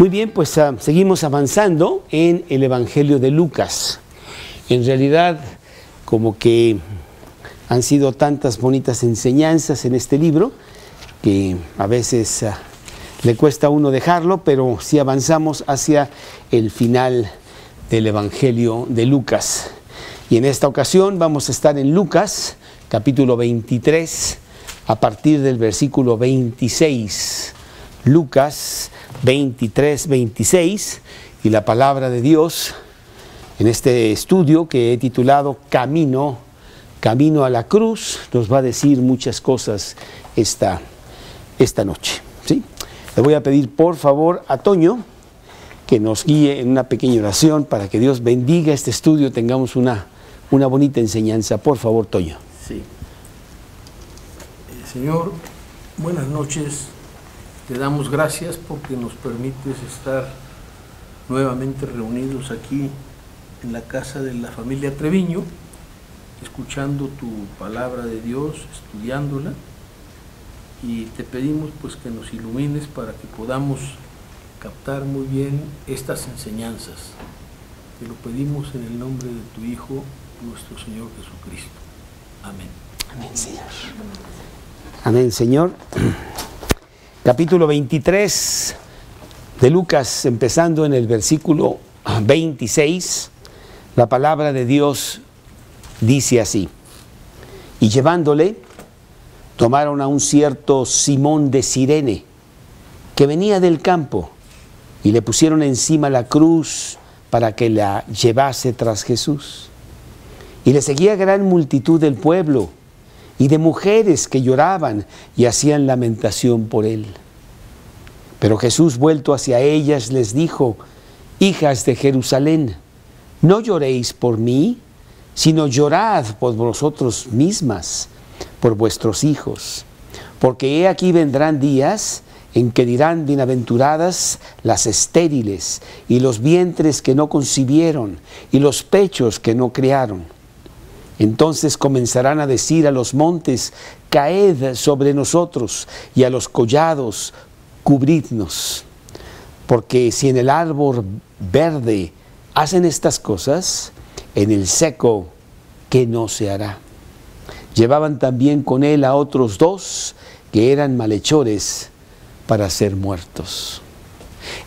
Muy bien, pues seguimos avanzando en el Evangelio de Lucas. En realidad, como que han sido tantas bonitas enseñanzas en este libro que a veces le cuesta a uno dejarlo, pero sí avanzamos hacia el final del Evangelio de Lucas. Y en esta ocasión vamos a estar en Lucas, capítulo 23, a partir del versículo 26. Lucas 23, 26, y la palabra de Dios en este estudio que he titulado Camino a la cruz, nos va a decir muchas cosas esta noche, ¿sí? Le voy a pedir por favor a Toño que nos guíe en una pequeña oración para que Dios bendiga este estudio, tengamos una bonita enseñanza. Por favor, Toño. Sí. Señor, buenas noches. Te damos gracias porque nos permites estar nuevamente reunidos aquí en la casa de la familia Treviño, escuchando tu palabra de Dios, estudiándola, y te pedimos pues que nos ilumines para que podamos captar muy bien estas enseñanzas. Te lo pedimos en el nombre de tu Hijo, nuestro Señor Jesucristo. Amén. Amén, Señor. Amén, Señor. Capítulo 23 de Lucas, empezando en el versículo 26, la palabra de Dios dice así: y llevándole, tomaron a un cierto Simón de Cirene, que venía del campo, y le pusieron encima la cruz para que la llevase tras Jesús. Y le seguía gran multitud del pueblo, y de mujeres que lloraban y hacían lamentación por él. Pero Jesús, vuelto hacia ellas, les dijo: hijas de Jerusalén, no lloréis por mí, sino llorad por vosotros mismas, por vuestros hijos. Porque he aquí vendrán días en que dirán: bienaventuradas las estériles, y los vientres que no concibieron, y los pechos que no criaron. Entonces comenzarán a decir a los montes: caed sobre nosotros, y a los collados: cubridnos. Porque si en el árbol verde hacen estas cosas, en el seco, ¿qué no se hará? Llevaban también con él a otros dos que eran malhechores para ser muertos.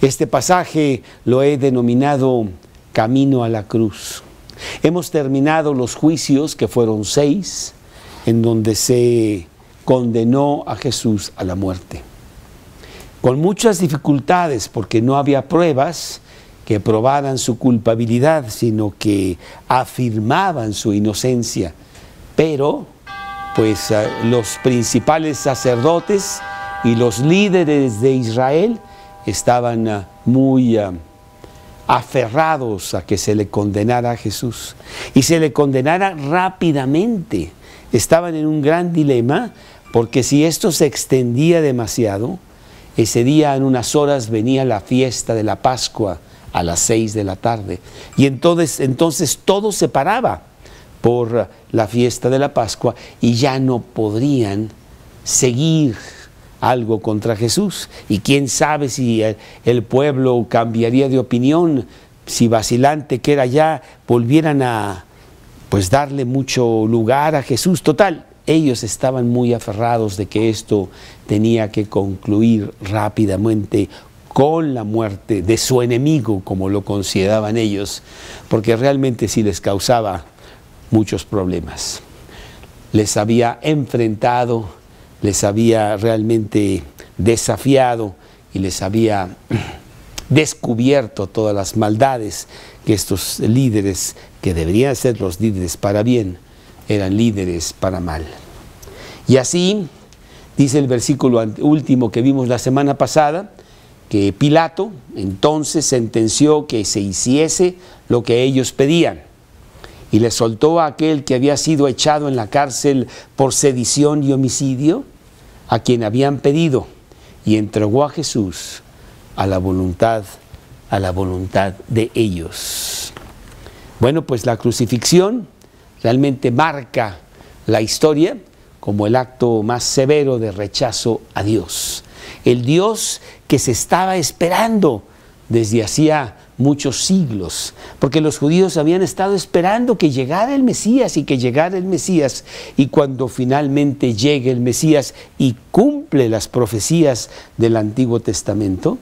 Este pasaje lo he denominado Camino a la cruz. Hemos terminado los juicios, que fueron 6, en donde se condenó a Jesús a la muerte. Con muchas dificultades, porque no había pruebas que probaran su culpabilidad, sino que afirmaban su inocencia. Pero, pues, los principales sacerdotes y los líderes de Israel estaban muy aferrados a que se le condenara a Jesús, y se le condenara rápidamente. Estaban en un gran dilema, porque si esto se extendía demasiado, ese día en unas horas venía la fiesta de la Pascua a las 6 de la tarde, y entonces todo se paraba por la fiesta de la Pascua, y ya no podrían seguir algo contra Jesús. Y quién sabe si el pueblo cambiaría de opinión, si vacilante que era ya, volvieran a pues darle mucho lugar a Jesús. Total, ellos estaban muy aferrados de que esto tenía que concluir rápidamente con la muerte de su enemigo, como lo consideraban ellos, porque realmente sí les causaba muchos problemas. Les había enfrentado, les había realmente desafiado y les había descubierto todas las maldades que estos líderes, que deberían ser los líderes para bien, eran líderes para mal. Y así, dice el versículo último que vimos la semana pasada, que Pilato entonces sentenció que se hiciese lo que ellos pedían, y le soltó a aquel que había sido echado en la cárcel por sedición y homicidio, a quien habían pedido, y entregó a Jesús a la voluntad de ellos. Bueno, pues la crucifixión realmente marca la historia como el acto más severo de rechazo a Dios. El Dios que se estaba esperando desde hacía muchos siglos, porque los judíos habían estado esperando que llegara el Mesías y que llegara el Mesías, y cuando finalmente llegue el Mesías y cumple las profecías del Antiguo Testamento,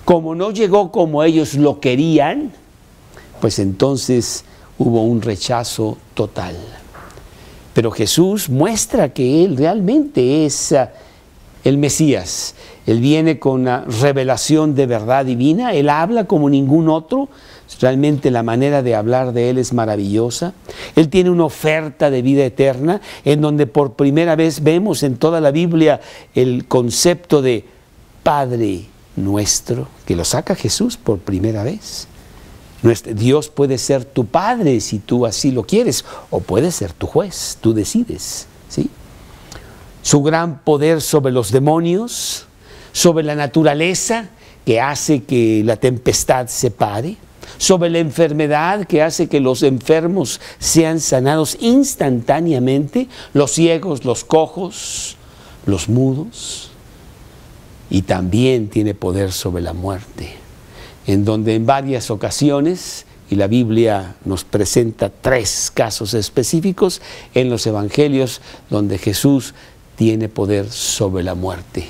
como no llegó como ellos lo querían, pues entonces hubo un rechazo total. Pero Jesús muestra que Él realmente es el Mesías. Él viene con una revelación de verdad divina, Él habla como ningún otro, realmente la manera de hablar de Él es maravillosa. Él tiene una oferta de vida eterna, en donde por primera vez vemos en toda la Biblia el concepto de Padre Nuestro, que lo saca Jesús por primera vez. Dios puede ser tu Padre si tú así lo quieres, o puede ser tu juez, tú decides, ¿sí? Su gran poder sobre los demonios, sobre la naturaleza que hace que la tempestad se pare, sobre la enfermedad que hace que los enfermos sean sanados instantáneamente, los ciegos, los cojos, los mudos, y también tiene poder sobre la muerte, en donde en varias ocasiones, y la Biblia nos presenta 3 casos específicos en los evangelios, donde Jesús tiene poder sobre la muerte.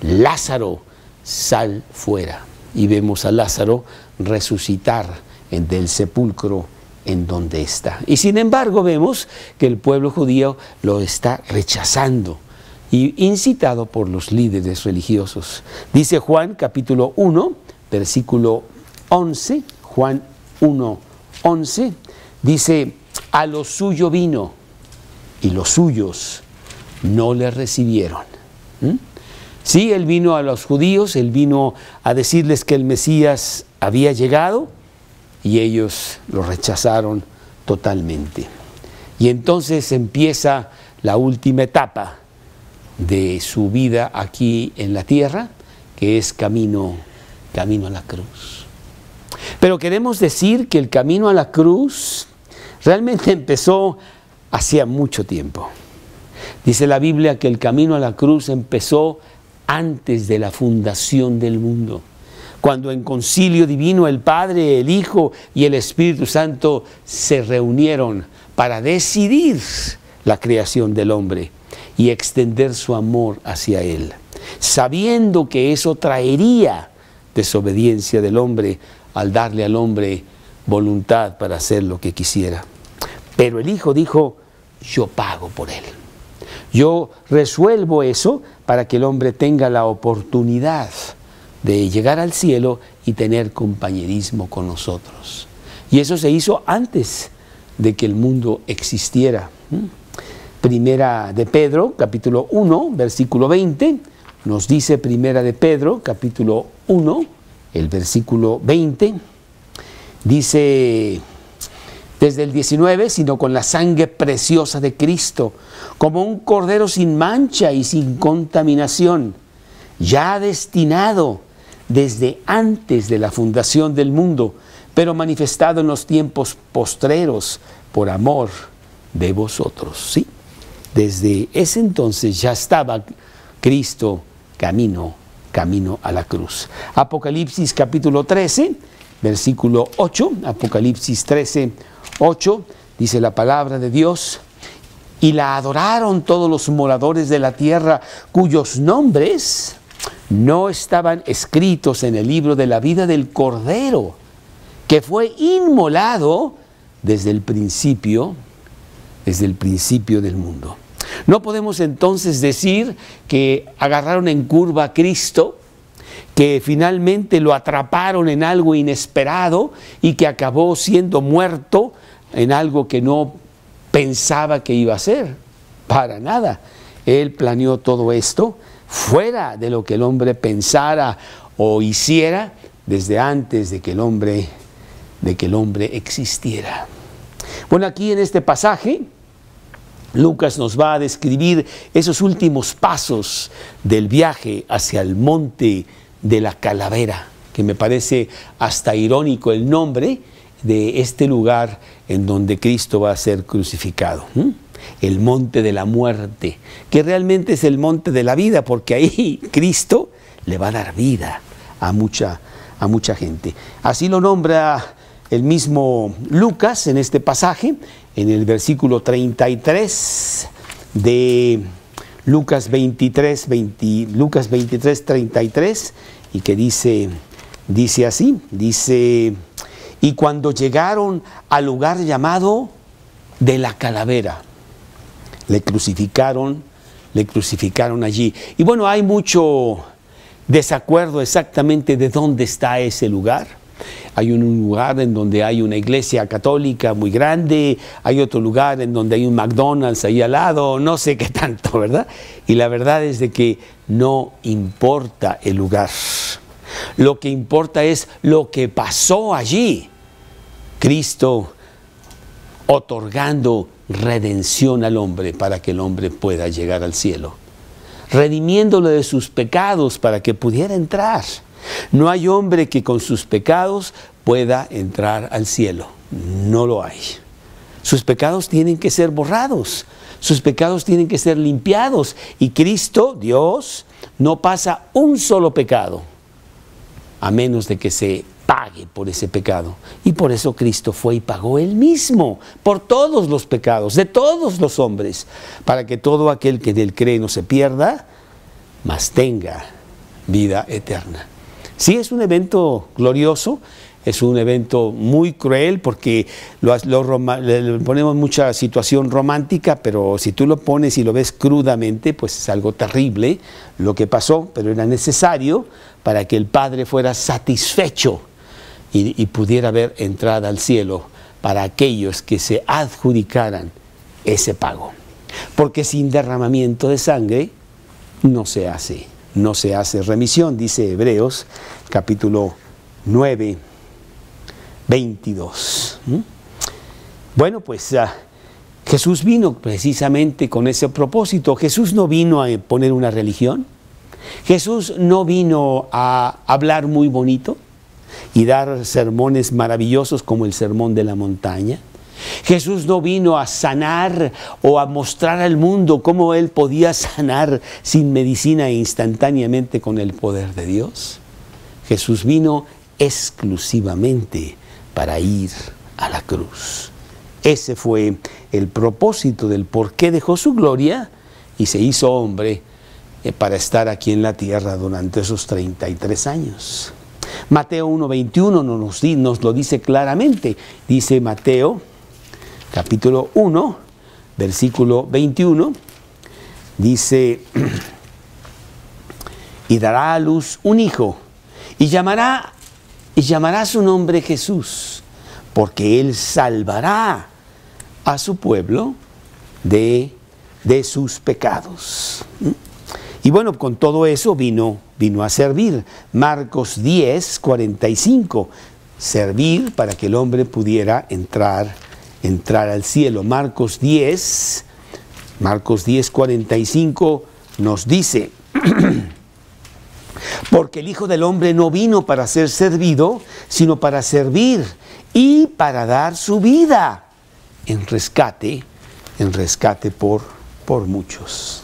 Lázaro, sal fuera. Y vemos a Lázaro resucitar del sepulcro en donde está. Y sin embargo vemos que el pueblo judío lo está rechazando, y incitado por los líderes religiosos. Dice Juan capítulo 1, versículo 11, Juan 1, 11, dice: a lo suyo vino, y los suyos no le recibieron. Sí, Él vino a los judíos, Él vino a decirles que el Mesías había llegado, y ellos lo rechazaron totalmente. Y entonces empieza la última etapa de su vida aquí en la tierra, que es camino a la cruz. Pero queremos decir que el camino a la cruz realmente empezó hacía mucho tiempo. Dice la Biblia que el camino a la cruz empezó antes de la fundación del mundo, cuando en concilio divino el Padre, el Hijo y el Espíritu Santo se reunieron para decidir la creación del hombre y extender su amor hacia Él, sabiendo que eso traería desobediencia del hombre al darle al hombre voluntad para hacer lo que quisiera. Pero el Hijo dijo: yo pago por él. Yo resuelvo eso para que el hombre tenga la oportunidad de llegar al cielo y tener compañerismo con nosotros. Y eso se hizo antes de que el mundo existiera. Primera de Pedro, capítulo 1, versículo 20, nos dice Primera de Pedro, capítulo 1, el versículo 20, dice desde el 19, sino con la sangre preciosa de Cristo, como un cordero sin mancha y sin contaminación, ya destinado desde antes de la fundación del mundo, pero manifestado en los tiempos postreros por amor de vosotros. ¿Sí? Desde ese entonces ya estaba Cristo camino a la cruz. Apocalipsis capítulo 13, versículo 8, Apocalipsis 13, 8, dice la palabra de Dios: y la adoraron todos los moradores de la tierra, cuyos nombres no estaban escritos en el libro de la vida del Cordero, que fue inmolado desde el principio del mundo. No podemos entonces decir que agarraron en curva a Cristo, que finalmente lo atraparon en algo inesperado y que acabó siendo muerto en algo que no pensaba que iba a ser. Para nada. Él planeó todo esto fuera de lo que el hombre pensara o hiciera desde antes de que el hombre existiera. Bueno, aquí en este pasaje Lucas nos va a describir esos últimos pasos del viaje hacia el monte de la calavera, que me parece hasta irónico el nombre de este lugar en donde Cristo va a ser crucificado. El monte de la muerte, que realmente es el monte de la vida, porque ahí Cristo le va a dar vida a a mucha gente. Así lo nombra el mismo Lucas en este pasaje, en el versículo 33 de Lucas 23, 33, y que dice así, dice: y cuando llegaron al lugar llamado de la calavera, le crucificaron allí. Y bueno, hay mucho desacuerdo exactamente de dónde está ese lugar. Hay un lugar en donde hay una iglesia católica muy grande, hay otro lugar en donde hay un McDonald's ahí al lado, no sé qué tanto, ¿verdad? Y la verdad es de que no importa el lugar. Lo que importa es lo que pasó allí. Cristo otorgando redención al hombre para que el hombre pueda llegar al cielo, redimiéndolo de sus pecados para que pudiera entrar. No hay hombre que con sus pecados pueda entrar al cielo. No lo hay. Sus pecados tienen que ser borrados. Sus pecados tienen que ser limpiados. Y Cristo, Dios, no pasa un solo pecado a menos de que se pague por ese pecado. Y por eso Cristo fue y pagó Él mismo por todos los pecados de todos los hombres, para que todo aquel que de Él cree no se pierda, mas tenga vida eterna. Sí, es un evento glorioso, es un evento muy cruel porque le ponemos mucha situación romántica, pero si tú lo pones y lo ves crudamente, pues es algo terrible lo que pasó, pero era necesario para que el Padre fuera satisfecho y pudiera ver entrada al cielo para aquellos que se adjudicaran ese pago. Porque sin derramamiento de sangre no se hace remisión, dice Hebreos capítulo 9, 22. Bueno, pues Jesús vino precisamente con ese propósito. Jesús no vino a poner una religión. Jesús no vino a hablar muy bonito y dar sermones maravillosos como el sermón de la montaña. Jesús no vino a sanar o a mostrar al mundo cómo Él podía sanar sin medicina e instantáneamente con el poder de Dios. Jesús vino exclusivamente para ir a la cruz. Ese fue el propósito del por qué dejó su gloria y se hizo hombre para estar aquí en la tierra durante esos 33 años. Mateo 1:21 nos lo dice claramente. Dice Mateo capítulo 1, versículo 21, dice: y dará a luz un hijo, y llamará su nombre Jesús, porque Él salvará a su pueblo de sus pecados. Y bueno, con todo eso vino a servir. Marcos 10, 45, servir para que el hombre pudiera entrar al cielo. Marcos 10, 45 nos dice: porque el Hijo del Hombre no vino para ser servido, sino para servir y para dar su vida en rescate por muchos.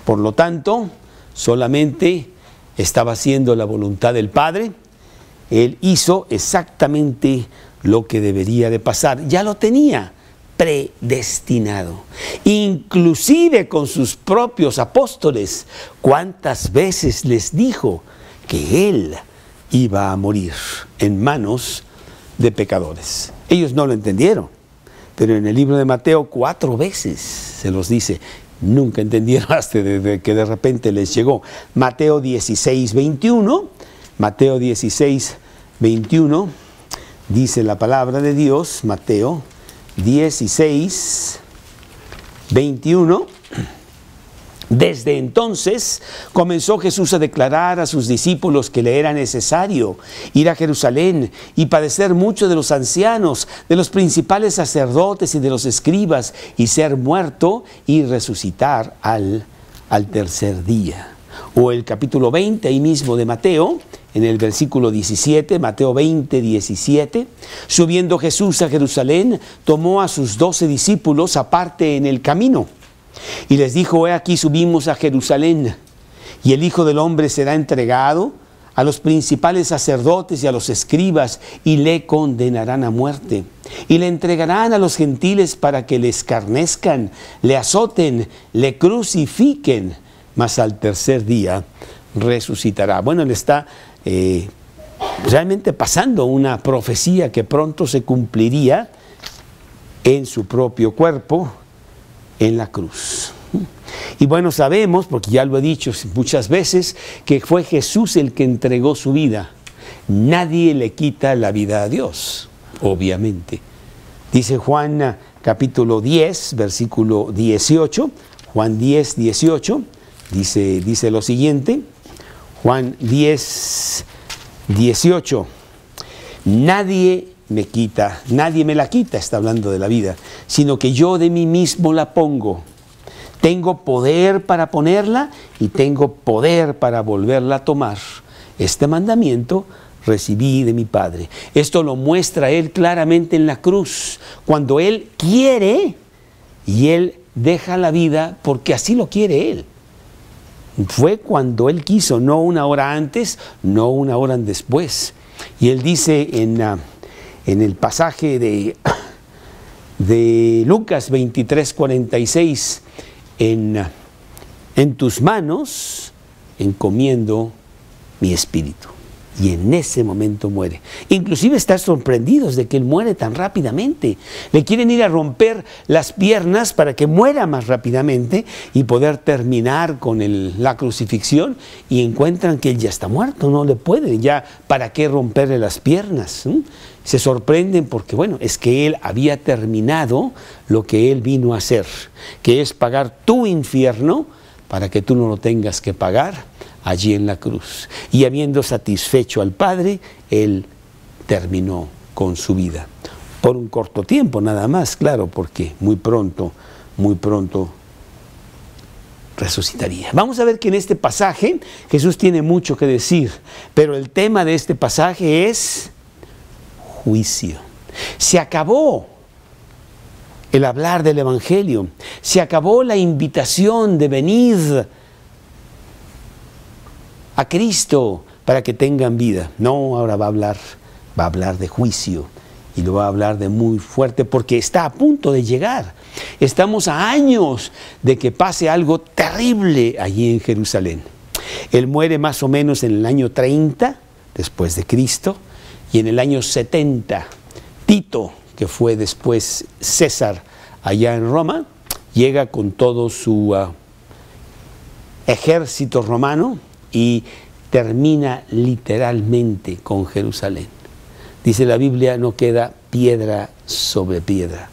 Por lo tanto, solamente estaba haciendo la voluntad del Padre. Él hizo exactamente lo que debería de pasar. Ya lo tenía predestinado. Inclusive con sus propios apóstoles, ¿cuántas veces les dijo que Él iba a morir en manos de pecadores? Ellos no lo entendieron, pero en el libro de Mateo 4 veces se los dice. Nunca entendieron hasta que de repente les llegó. Mateo 16, 21. Mateo 16, 21. Dice la palabra de Dios. Mateo 16, 21. Desde entonces comenzó Jesús a declarar a sus discípulos que le era necesario ir a Jerusalén y padecer mucho de los ancianos, de los principales sacerdotes y de los escribas, y ser muerto y resucitar al tercer día. O el capítulo 20 ahí mismo de Mateo, en el versículo 17, Mateo 20, 17, subiendo Jesús a Jerusalén, tomó a sus 12 discípulos aparte en el camino, y les dijo: he aquí subimos a Jerusalén, y el Hijo del Hombre será entregado a los principales sacerdotes y a los escribas, y le condenarán a muerte. Y le entregarán a los gentiles para que le escarnezcan, le azoten, le crucifiquen, mas al tercer día resucitará. Bueno, le está realmente pasando una profecía que pronto se cumpliría en su propio cuerpo, en la cruz. Y bueno, sabemos, porque ya lo he dicho muchas veces, que fue Jesús el que entregó su vida. Nadie le quita la vida a Dios, obviamente. Dice Juan capítulo 10, versículo 18, Juan 10, 18, dice lo siguiente, Juan 10, 18, nadie me la quita, está hablando de la vida, sino que yo de mí mismo la pongo. Tengo poder para ponerla y tengo poder para volverla a tomar. Este mandamiento recibí de mi Padre. Esto lo muestra Él claramente en la cruz, cuando Él quiere y Él deja la vida porque así lo quiere Él. Fue cuando Él quiso, no una hora antes, no una hora después. Y Él dice en el pasaje de Lucas 23, 46, en tus manos encomiendo mi espíritu. Y en ese momento muere. Inclusive están sorprendidos de que Él muere tan rápidamente. Le quieren ir a romper las piernas para que muera más rápidamente y poder terminar con la crucifixión, y encuentran que Él ya está muerto, no le pueden, ya para qué romperle las piernas. Se sorprenden porque, bueno, es que Él había terminado lo que Él vino a hacer, que es pagar tu infierno para que tú no lo tengas que pagar allí en la cruz. Y habiendo satisfecho al Padre, Él terminó con su vida. Por un corto tiempo nada más, claro, porque muy pronto resucitaría. Vamos a ver que en este pasaje Jesús tiene mucho que decir, pero el tema de este pasaje es juicio. Se acabó el hablar del Evangelio, se acabó la invitación de venir a Cristo para que tengan vida. No, ahora va a hablar de juicio, y lo va a hablar de muy fuerte porque está a punto de llegar. Estamos a años de que pase algo terrible allí en Jerusalén. Él muere más o menos en el año 30 después de Cristo, y en el año 70 Tito, que fue después César allá en Roma, llega con todo su ejército romano y termina literalmente con Jerusalén. Dice la Biblia, no queda piedra sobre piedra.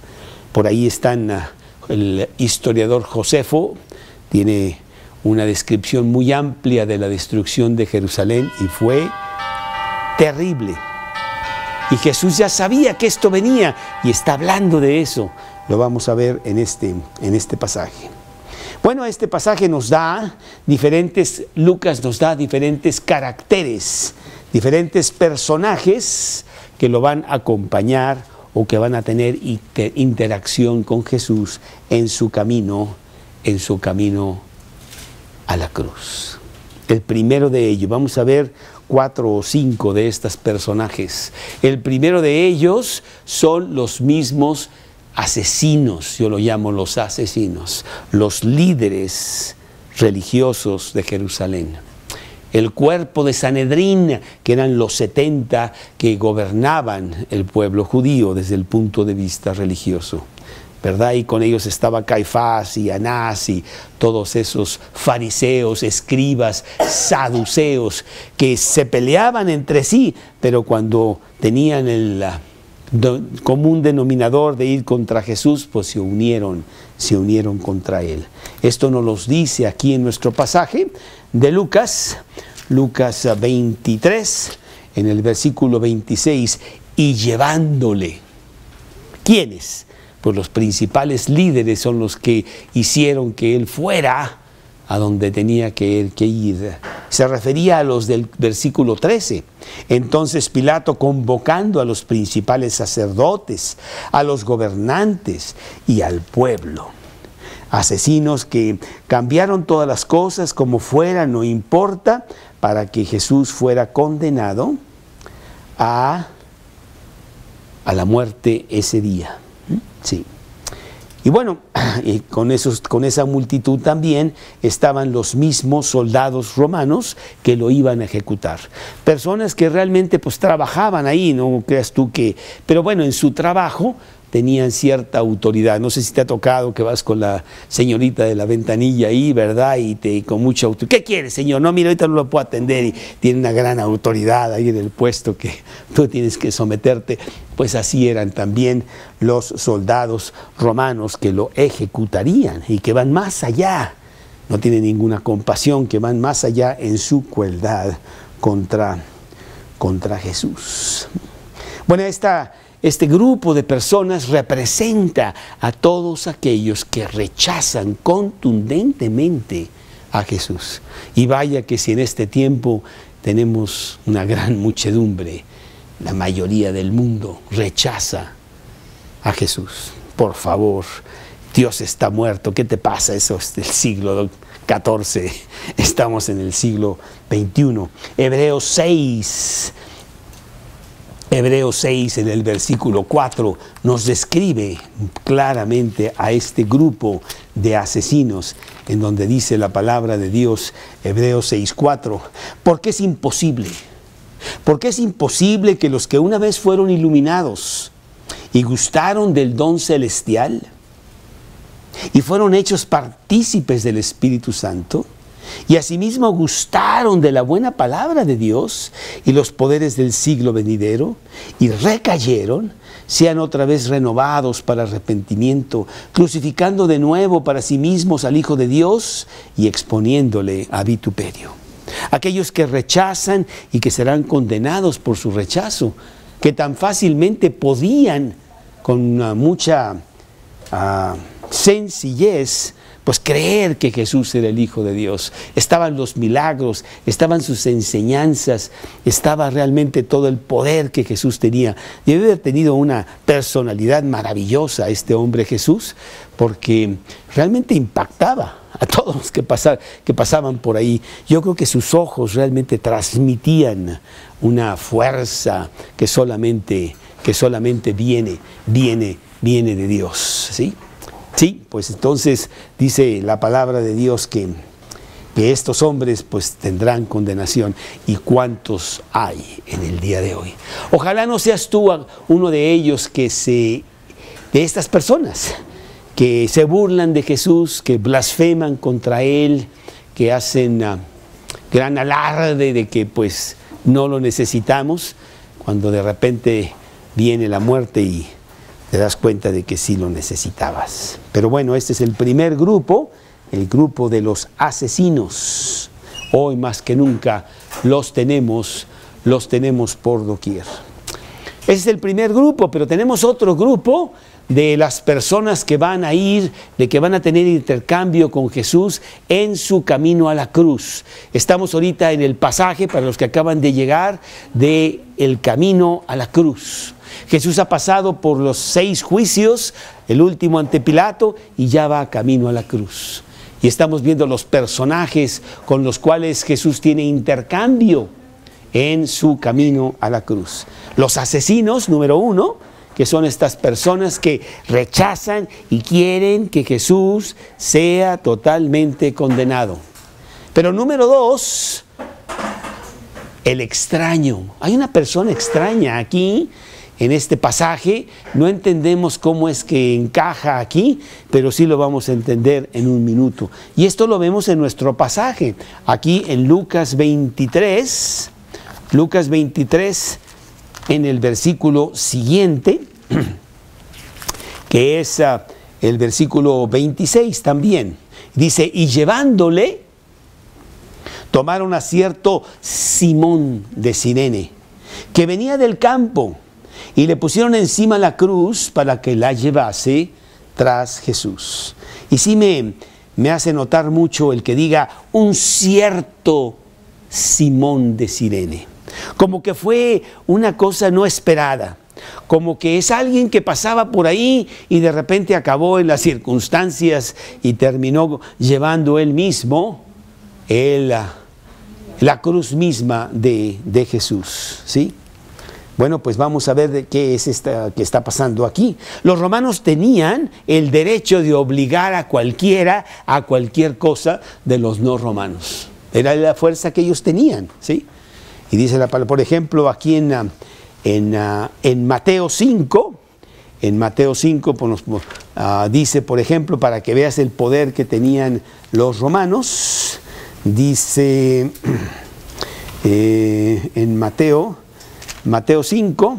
Por ahí están, el historiador Josefo tiene una descripción muy amplia de la destrucción de Jerusalén, y fue terrible. Y Jesús ya sabía que esto venía y está hablando de eso. Lo vamos a ver en este pasaje. Bueno, este pasaje Lucas nos da diferentes caracteres, diferentes personajes que lo van a acompañar o que van a tener interacción con Jesús en su camino a la cruz. El primero de ellos, vamos a ver 4 o 5 de estos personajes. El primero de ellos son los mismos asesinos, yo lo llamo los asesinos, los líderes religiosos de Jerusalén. El cuerpo de Sanedrín, que eran los 70 que gobernaban el pueblo judío desde el punto de vista religioso, ¿verdad? Y con ellos estaba Caifás y Anás y todos esos fariseos, escribas, saduceos, que se peleaban entre sí, pero cuando tenían el común denominador de ir contra Jesús, pues se unieron contra Él. Esto nos lo dice aquí en nuestro pasaje de Lucas 23, en el versículo 26, y llevándole. ¿Quiénes? Pues los principales líderes son los que hicieron que Él fuera a donde tenía que ir. Se refería a los del versículo 13. Entonces Pilato, convocando a los principales sacerdotes, a los gobernantes y al pueblo, asesinos que cambiaron todas las cosas como fueran, no importa, para que Jesús fuera condenado a la muerte ese día. Sí. Y bueno, y con esa multitud también estaban los mismos soldados romanos que lo iban a ejecutar. Personas que realmente pues trabajaban ahí, no creas tú que... Pero bueno, en su trabajo tenían cierta autoridad. No sé si te ha tocado que vas con la señorita de la ventanilla ahí, ¿verdad? Y con mucha autoridad. ¿Qué quieres, señor? No, mira, ahorita no lo puedo atender, y tiene una gran autoridad ahí en el puesto que tú tienes que someterte. Pues así eran también los soldados romanos que lo ejecutarían y que van más allá. No tienen ninguna compasión, que van más allá en su crueldad contra Jesús. Bueno, este grupo de personas representa a todos aquellos que rechazan contundentemente a Jesús. Y vaya que si en este tiempo tenemos una gran muchedumbre, la mayoría del mundo rechaza a Jesús. Por favor, Dios está muerto. ¿Qué te pasa? Eso es del siglo XIV. Estamos en el siglo XXI. Hebreos 6 en el versículo 4 nos describe claramente a este grupo de asesinos, en donde dice la palabra de Dios, Hebreos 6:4, porque es imposible. Porque es imposible que los que una vez fueron iluminados y gustaron del don celestial y fueron hechos partícipes del Espíritu Santo y asimismo gustaron de la buena palabra de Dios y los poderes del siglo venidero y recayeron, sean otra vez renovados para arrepentimiento, crucificando de nuevo para sí mismos al Hijo de Dios y exponiéndole a vituperio. Aquellos que rechazan y que serán condenados por su rechazo, que tan fácilmente podían, con mucha sencillez, pues creer que Jesús era el Hijo de Dios. Estaban los milagros, estaban sus enseñanzas, estaba realmente todo el poder que Jesús tenía. Debe haber tenido una personalidad maravillosa este hombre Jesús, porque realmente impactaba a todos los que pasaban por ahí. Yo creo que sus ojos realmente transmitían una fuerza que solamente viene de Dios, ¿sí? Sí, pues entonces dice la palabra de Dios que estos hombres pues tendrán condenación. ¿Y cuántos hay en el día de hoy? Ojalá no seas tú uno de ellos de estas personas que se burlan de Jesús, que blasfeman contra Él, que hacen gran alarde de que pues no lo necesitamos, cuando de repente viene la muerte y te das cuenta de que sí lo necesitabas. Pero bueno, este es el primer grupo, el grupo de los asesinos. Hoy más que nunca los tenemos por doquier. Ese es el primer grupo, pero tenemos otro grupo de las personas que van a ir, de que van a tener intercambio con Jesús en su camino a la cruz. Estamos ahorita en el pasaje, para los que acaban de llegar, de el camino a la cruz. Jesús ha pasado por los 6 juicios, el último ante Pilato, y ya va camino a la cruz. Y estamos viendo los personajes con los cuales Jesús tiene intercambio en su camino a la cruz. Los asesinos, número 1, que son estas personas que rechazan y quieren que Jesús sea totalmente condenado. Pero número 2, el extraño. Hay una persona extraña aquí, en este pasaje. No entendemos cómo es que encaja aquí, pero sí lo vamos a entender en un minuto. Y esto lo vemos en nuestro pasaje, aquí en Lucas 23, en el versículo siguiente, que es el versículo 26 también. Dice, y llevándole, tomaron a cierto Simón de Cirene, que venía del campo, y le pusieron encima la cruz para que la llevase tras Jesús. Y sí me hace notar mucho el que diga un cierto Simón de Cirene. Como que fue una cosa no esperada. Como que es alguien que pasaba por ahí y de repente acabó en las circunstancias y terminó llevando él mismo la cruz misma de Jesús, ¿sí? Bueno, pues vamos a ver de qué es que está pasando aquí. Los romanos tenían el derecho de obligar a cualquiera a cualquier cosa de los no romanos. Era la fuerza que ellos tenían, ¿sí? Y dice la palabra, por ejemplo, aquí en Mateo 5, pues dice, por ejemplo, para que veas el poder que tenían los romanos, dice en Mateo 5,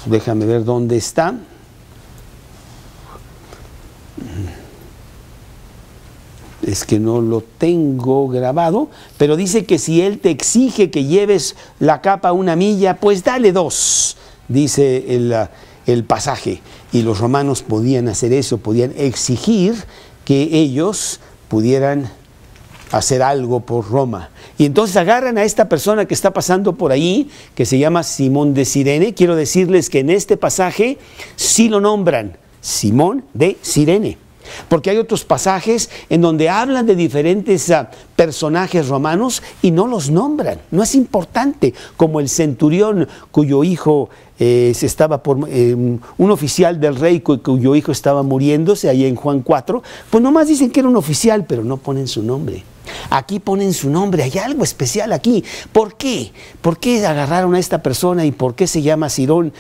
déjame ver dónde está. Es que no lo tengo grabado, pero dice que si él te exige que lleves la capa 1 milla, pues dale 2, dice el pasaje. Y los romanos podían hacer eso, podían exigir que ellos pudieran hacer algo por Roma. Y entonces agarran a esta persona que está pasando por ahí, que se llama Simón de Cirene. Quiero decirles que en este pasaje sí lo nombran, Simón de Cirene. Porque hay otros pasajes en donde hablan de diferentes personajes romanos y no los nombran. No es importante, como el centurión cuyo hijo un oficial del rey cuyo hijo estaba muriéndose, ahí en Juan 4, pues nomás dicen que era un oficial, pero no ponen su nombre. Aquí ponen su nombre, hay algo especial aquí. ¿Por qué? ¿Por qué agarraron a esta persona y por qué se llama Simón?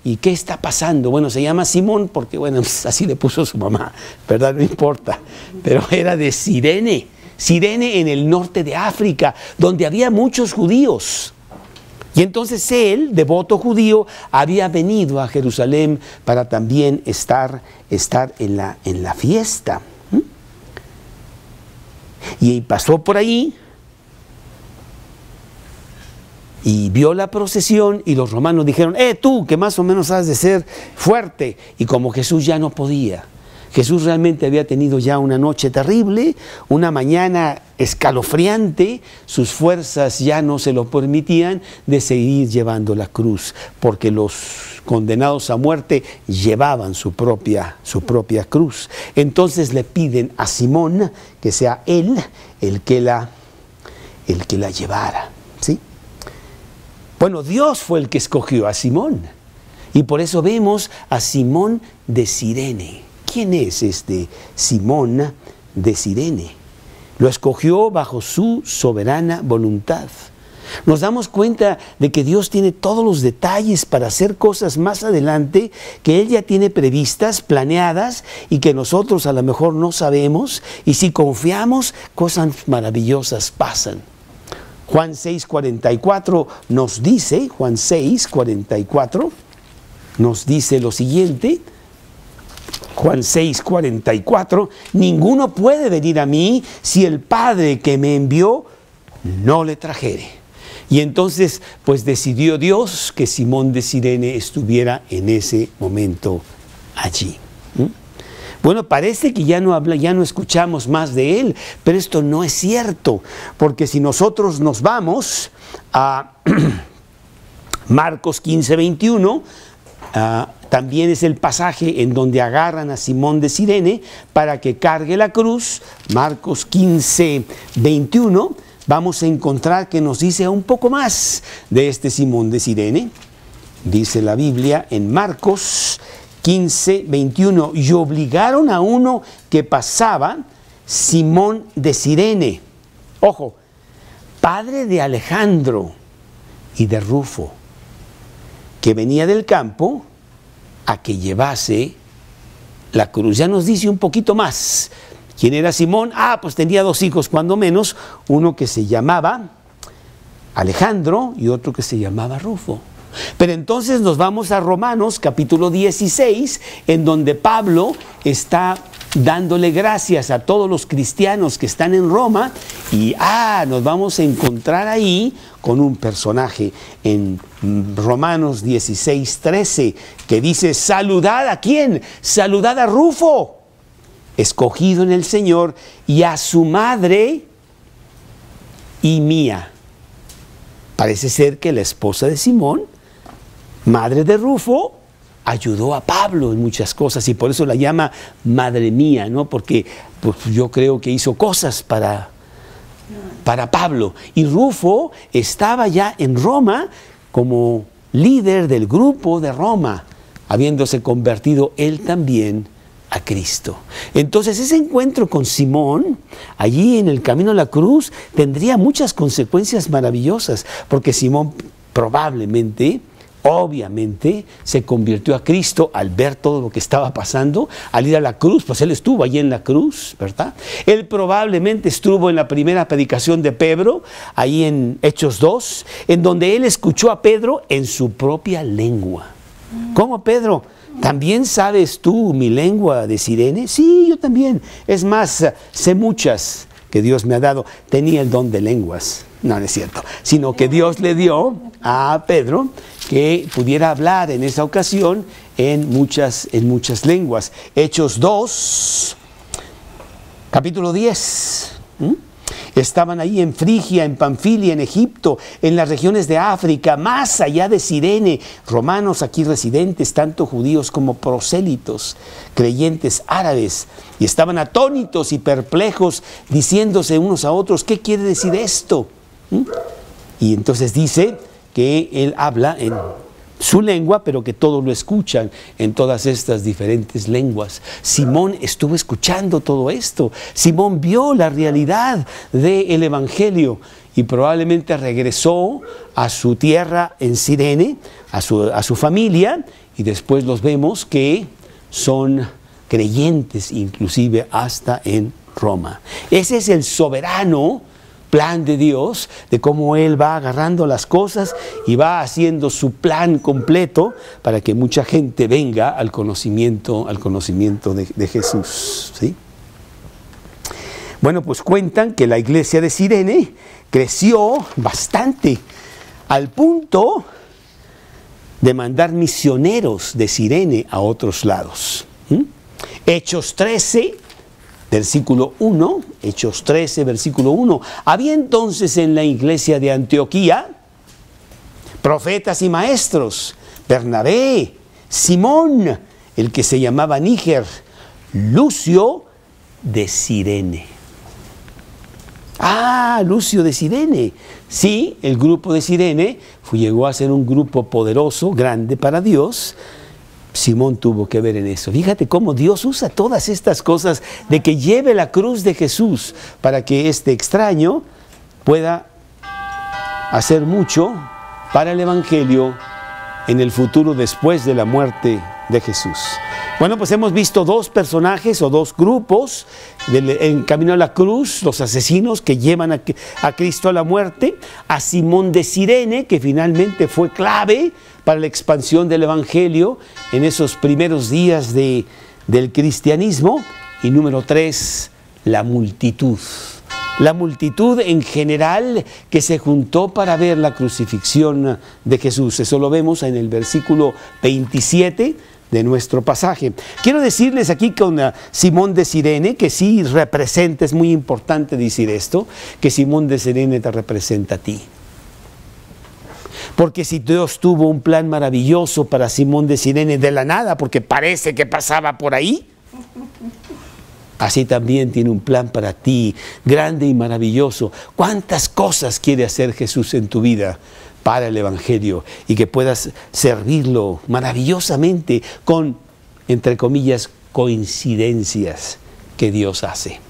¿Y qué está pasando? Bueno, se llama Simón porque, bueno, así le puso su mamá, ¿verdad? No importa. Pero era de Cirene. Cirene en el norte de África, donde había muchos judíos. Y entonces él, devoto judío, había venido a Jerusalén para también estar en la fiesta. Y pasó por ahí y vio la procesión y los romanos dijeron, tú que más o menos has de ser fuerte. Y como Jesús ya no podía, Jesús realmente había tenido ya una noche terrible, una mañana escalofriante, sus fuerzas ya no se lo permitían de seguir llevando la cruz, porque los condenados a muerte llevaban su propia cruz. Entonces le piden a Simón que sea él el que la llevara, ¿sí? Bueno, Dios fue el que escogió a Simón y por eso vemos a Simón de Cirene. ¿Quién es este Simón de Cirene? Lo escogió bajo su soberana voluntad. Nos damos cuenta de que Dios tiene todos los detalles para hacer cosas más adelante que Él ya tiene previstas, planeadas y que nosotros a lo mejor no sabemos, y si confiamos, cosas maravillosas pasan. Juan 6:44 nos dice, Juan 6:44 nos dice lo siguiente. Juan 6:44, ninguno puede venir a mí si el Padre que me envió no le trajere. Y entonces, pues decidió Dios que Simón de Cirene estuviera en ese momento allí. Bueno, parece que ya no escuchamos más de él, pero esto no es cierto, porque si nosotros nos vamos a Marcos 15:21, también es el pasaje en donde agarran a Simón de Cirene para que cargue la cruz. Marcos 15:21, vamos a encontrar que nos dice un poco más de este Simón de Cirene. Dice la Biblia en Marcos 15:21, y obligaron a uno que pasaba, Simón de Cirene, ojo, padre de Alejandro y de Rufo, que venía del campo, a que llevase la cruz. Ya nos dice un poquito más. ¿Quién era Simón? Pues tenía 2 hijos, cuando menos, uno que se llamaba Alejandro y otro que se llamaba Rufo. Pero entonces nos vamos a Romanos capítulo 16, en donde Pablo está dándole gracias a todos los cristianos que están en Roma, y nos vamos a encontrar ahí con un personaje en Romanos 16:13 que dice, saludad ¿a quién? Saludad a Rufo, escogido en el Señor, y a su madre y mía. Parece ser que la esposa de Simón, madre de Rufo, ayudó a Pablo en muchas cosas y por eso la llama madre mía, ¿no? Porque pues, yo creo que hizo cosas para Pablo. Y Rufo estaba ya en Roma como líder del grupo de Roma, habiéndose convertido él también a Cristo. Entonces ese encuentro con Simón, allí en el camino a la cruz, tendría muchas consecuencias maravillosas, porque Simón probablemente, obviamente, se convirtió a Cristo al ver todo lo que estaba pasando, al ir a la cruz, pues él estuvo allí en la cruz, ¿verdad? Él probablemente estuvo en la primera predicación de Pedro, ahí en Hechos 2, en donde él escuchó a Pedro en su propia lengua. ¿Cómo, Pedro? ¿También sabes tú mi lengua de Cirene? Sí, yo también. Es más, sé muchas que Dios me ha dado. Tenía el don de lenguas. No, no es cierto. Sino que Dios le dio a Pedro que pudiera hablar en esa ocasión en muchas lenguas. Hechos 2, capítulo 10. Estaban ahí en Frigia, en Panfilia, en Egipto, en las regiones de África, más allá de Cirene, romanos aquí residentes, tanto judíos como prosélitos, creyentes árabes, y estaban atónitos y perplejos, diciéndose unos a otros, ¿qué quiere decir esto? Y entonces dice que él habla en su lengua, pero que todos lo escuchan en todas estas diferentes lenguas. Simón estuvo escuchando todo esto. Simón vio la realidad del Evangelio y probablemente regresó a su tierra en Cirene, a su familia, y después los vemos que son creyentes, inclusive hasta en Roma. Ese es el soberano plan de Dios, de cómo Él va agarrando las cosas y va haciendo su plan completo para que mucha gente venga al conocimiento de Jesús, ¿sí? Bueno, pues cuentan que la iglesia de Cirene creció bastante, al punto de mandar misioneros de Cirene a otros lados. Hechos 13, versículo 1, Hechos 13, versículo 1. Había entonces en la iglesia de Antioquía profetas y maestros, Bernabé, Simón, el que se llamaba Níger, Lucio de Cirene. Ah, Lucio de Cirene. Sí, el grupo de Cirene llegó a ser un grupo poderoso, grande para Dios. Simón tuvo que ver en eso. Fíjate cómo Dios usa todas estas cosas de que lleve la cruz de Jesús para que este extraño pueda hacer mucho para el Evangelio en el futuro después de la muerte de Jesús. Bueno, pues hemos visto dos personajes o dos grupos en camino a la cruz, los asesinos que llevan a Cristo a la muerte, a Simón de Cirene, que finalmente fue clave para la expansión del Evangelio en esos primeros días del cristianismo, y número 3, la multitud. La multitud en general que se juntó para ver la crucifixión de Jesús. Eso lo vemos en el versículo 27 de nuestro pasaje. Quiero decirles aquí con Simón de Cirene, que sí representa, es muy importante decir esto, que Simón de Cirene te representa a ti. Porque si Dios tuvo un plan maravilloso para Simón de Cirene de la nada, porque parece que pasaba por ahí, así también tiene un plan para ti, grande y maravilloso. ¿Cuántas cosas quiere hacer Jesús en tu vida para el Evangelio y que puedas servirlo maravillosamente con, entre comillas, coincidencias que Dios hace?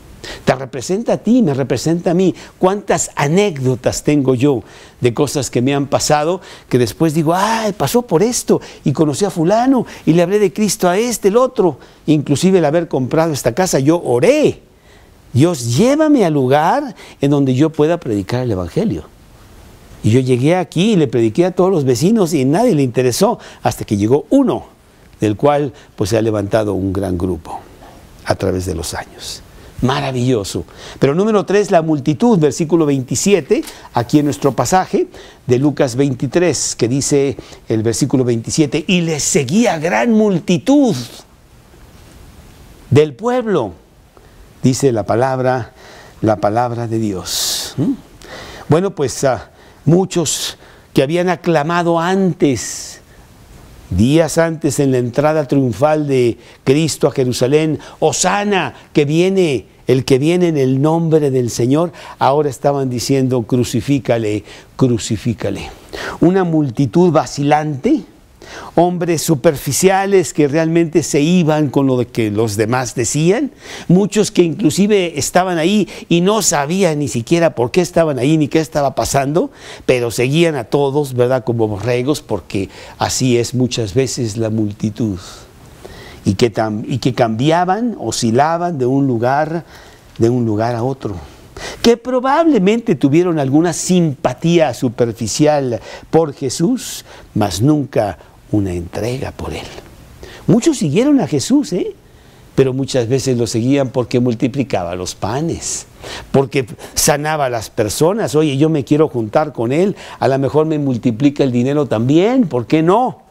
Te representa a ti, me representa a mí. ¿Cuántas anécdotas tengo yo de cosas que me han pasado que después digo, ay, pasó por esto y conocí a fulano y le hablé de Cristo a este, el otro? Inclusive el haber comprado esta casa, yo oré. Dios, llévame al lugar en donde yo pueda predicar el Evangelio. Y yo llegué aquí y le prediqué a todos los vecinos y nadie le interesó hasta que llegó uno, del cual pues se ha levantado un gran grupo a través de los años. Maravilloso. Pero número 3, la multitud, versículo 27, aquí en nuestro pasaje de Lucas 23, que dice el versículo 27, y les seguía gran multitud del pueblo, dice la palabra de Dios. Bueno, pues muchos que habían aclamado antes Días antes, en la entrada triunfal de Cristo a Jerusalén, Hosana, que viene, el que viene en el nombre del Señor, ahora estaban diciendo, crucifícale, crucifícale. Una multitud vacilante, hombres superficiales que realmente se iban con lo que los demás decían, muchos que inclusive estaban ahí y no sabían ni siquiera por qué estaban ahí ni qué estaba pasando, pero seguían a todos, ¿verdad?, como borregos, porque así es muchas veces la multitud, y que cambiaban, oscilaban de un lugar a otro, que probablemente tuvieron alguna simpatía superficial por Jesús, mas nunca una entrega por Él. Muchos siguieron a Jesús, pero muchas veces lo seguían porque multiplicaba los panes, porque sanaba a las personas. Oye, yo me quiero juntar con Él, a lo mejor me multiplica el dinero también, ¿por qué no?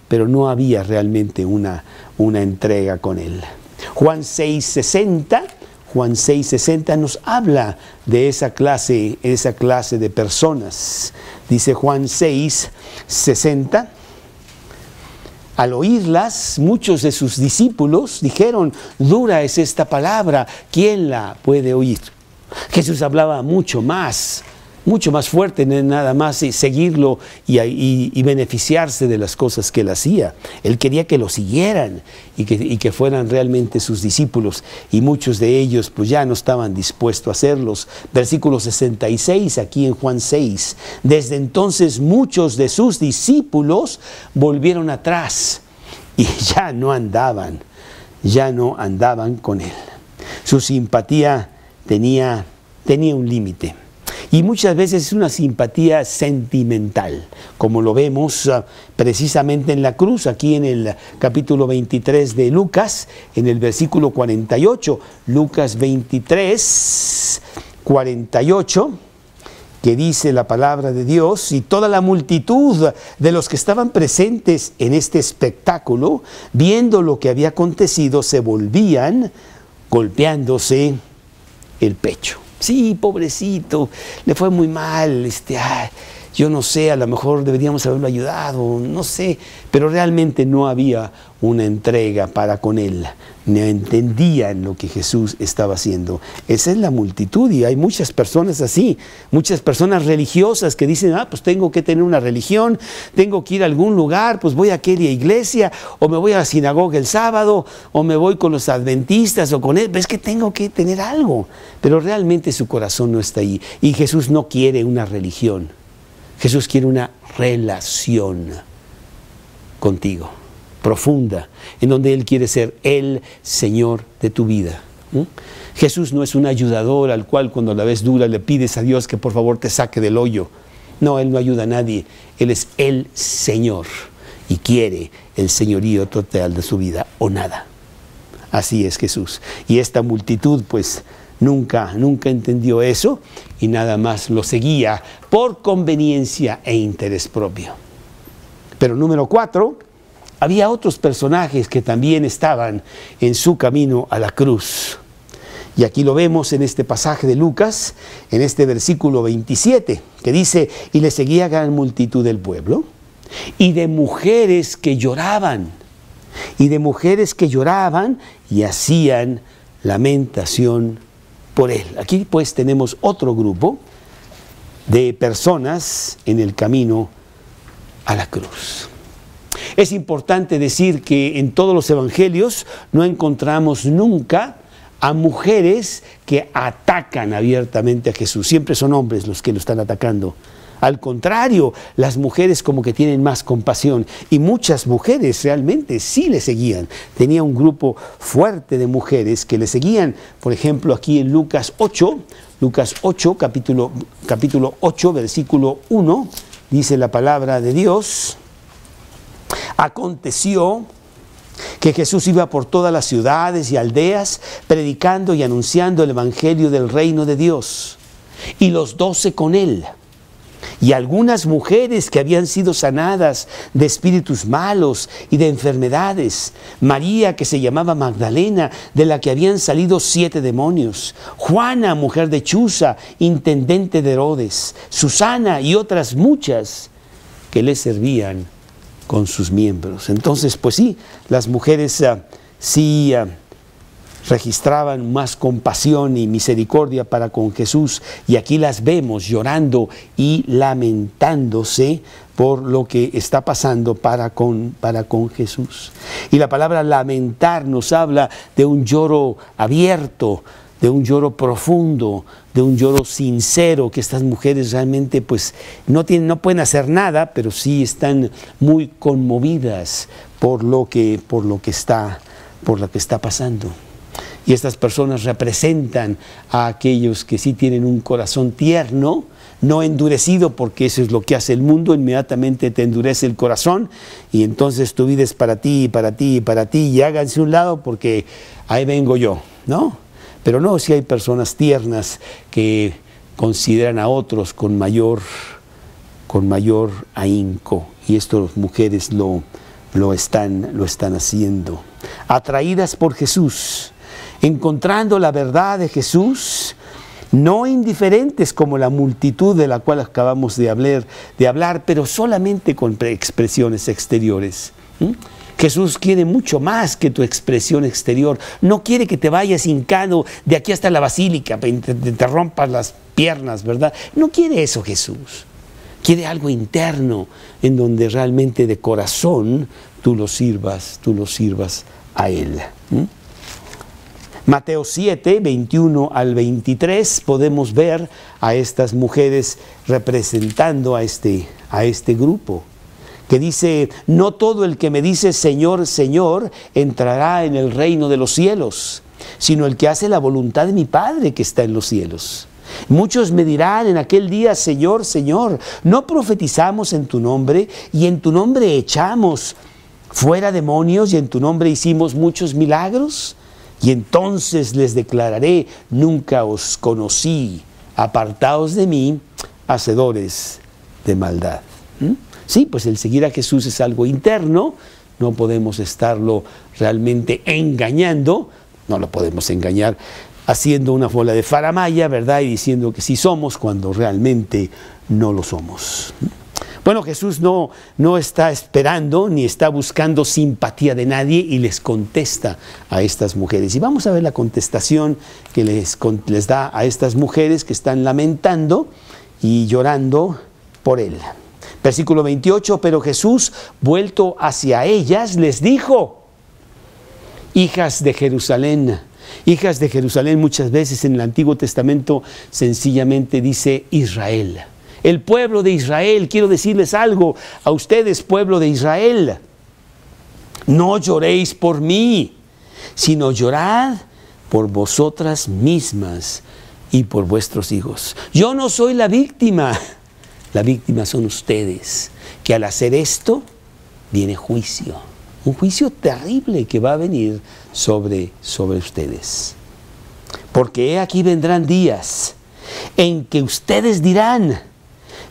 Pero no había realmente una entrega con Él. Juan 6:60 nos habla de esa clase de personas. Dice Juan 6:60, al oírlas, muchos de sus discípulos dijeron, dura es esta palabra, ¿quién la puede oír? Jesús hablaba mucho más fuerte, nada más seguirlo y beneficiarse de las cosas que él hacía. Él quería que lo siguieran y que fueran realmente sus discípulos, y muchos de ellos pues ya no estaban dispuestos a hacerlos. Versículo 66 aquí en Juan 6, desde entonces muchos de sus discípulos volvieron atrás y ya no andaban con él. Su simpatía tenía un límite. Y muchas veces es una simpatía sentimental, como lo vemos precisamente en la cruz, aquí en el capítulo 23 de Lucas, en el versículo 48, Lucas 23, 48, que dice la palabra de Dios, y toda la multitud de los que estaban presentes en este espectáculo, viendo lo que había acontecido, se volvían golpeándose el pecho. Sí, pobrecito, le fue muy mal, yo no sé, a lo mejor deberíamos haberlo ayudado, no sé, pero realmente no había una entrega para con él, no entendían lo que Jesús estaba haciendo. Esa es la multitud, y hay muchas personas así, muchas personas religiosas que dicen, pues tengo que tener una religión, tengo que ir a algún lugar, pues voy a aquella iglesia, o me voy a la sinagoga el sábado, o me voy con los adventistas, o con él, pero es que tengo que tener algo, pero realmente su corazón no está ahí, y Jesús no quiere una religión, Jesús quiere una relación contigo, profunda, en donde Él quiere ser el Señor de tu vida. Jesús no es un ayudador al cual cuando la ves dura le pides a Dios que por favor te saque del hoyo. No, Él no ayuda a nadie. Él es el Señor y quiere el señorío total de su vida o nada. Así es Jesús. Y esta multitud pues nunca entendió eso y nada más lo seguía por conveniencia e interés propio. Pero número 4, había otros personajes que también estaban en su camino a la cruz. Y aquí lo vemos en este pasaje de Lucas, en este versículo 27, que dice, y le seguía gran multitud del pueblo, y de mujeres que lloraban, y hacían lamentación por él. Aquí pues tenemos otro grupo de personas en el camino a la cruz. Es importante decir que en todos los evangelios no encontramos nunca a mujeres que atacan abiertamente a Jesús. Siempre son hombres los que lo están atacando. Al contrario, las mujeres como que tienen más compasión, y muchas mujeres realmente sí le seguían. Tenía un grupo fuerte de mujeres que le seguían. Por ejemplo, aquí en Lucas 8, capítulo 8, versículo 1, dice la palabra de Dios: aconteció que Jesús iba por todas las ciudades y aldeas, predicando y anunciando el evangelio del reino de Dios, y los 12 con él. Y algunas mujeres que habían sido sanadas de espíritus malos y de enfermedades. María, que se llamaba Magdalena, de la que habían salido 7 demonios. Juana, mujer de Chuza, intendente de Herodes. Susana y otras muchas que le servían con sus miembros. Entonces, pues sí, las mujeres registraban más compasión y misericordia para con Jesús, y aquí las vemos llorando y lamentándose por lo que está pasando para con Jesús. Y la palabra lamentar nos habla de un lloro abierto, de un lloro profundo, de un lloro sincero, que estas mujeres realmente pues no pueden hacer nada, pero sí están muy conmovidas por lo que está pasando. Y estas personas representan a aquellos que sí tienen un corazón tierno, no endurecido, porque eso es lo que hace el mundo, inmediatamente te endurece el corazón y entonces tu vida es para ti, y para ti, y para ti, y háganse un lado porque ahí vengo yo, ¿no? Pero no, si hay personas tiernas que consideran a otros con mayor ahínco, y estas mujeres lo están haciendo. Atraídas por Jesús, encontrando la verdad de Jesús, no indiferentes como la multitud de la cual acabamos de hablar, pero solamente con expresiones exteriores. Jesús quiere mucho más que tu expresión exterior. No quiere que te vayas hincado de aquí hasta la basílica, te rompas las piernas, ¿verdad? No quiere eso Jesús. Quiere algo interno, en donde realmente de corazón tú lo sirvas a Él. Mateo 7, 21 al 23, podemos ver a estas mujeres representando a este grupo, que dice: no todo el que me dice Señor, Señor, entrará en el reino de los cielos, sino el que hace la voluntad de mi Padre que está en los cielos. Muchos me dirán en aquel día: Señor, Señor, ¿no profetizamos en tu nombre? Y en tu nombre echamos fuera demonios, y en tu nombre hicimos muchos milagros. Y entonces les declararé: nunca os conocí, apartaos de mí, hacedores de maldad. Sí, pues el seguir a Jesús es algo interno, no podemos estarlo realmente engañando, no lo podemos engañar haciendo una bola de faramaya, ¿verdad? Y diciendo que sí somos cuando realmente no lo somos. Bueno, Jesús no está esperando ni está buscando simpatía de nadie, y les contesta a estas mujeres. Y vamos a ver la contestación que les da a estas mujeres que están lamentando y llorando por Él. Versículo 28, pero Jesús, vuelto hacia ellas, les dijo: hijas de Jerusalén. Hijas de Jerusalén, muchas veces en el Antiguo Testamento sencillamente dice Israel. El pueblo de Israel. Quiero decirles algo a ustedes, pueblo de Israel: no lloréis por mí, sino llorad por vosotras mismas y por vuestros hijos. Yo no soy la víctima son ustedes, que al hacer esto viene juicio, un juicio terrible que va a venir sobre ustedes. Porque he aquí vendrán días en que ustedes dirán: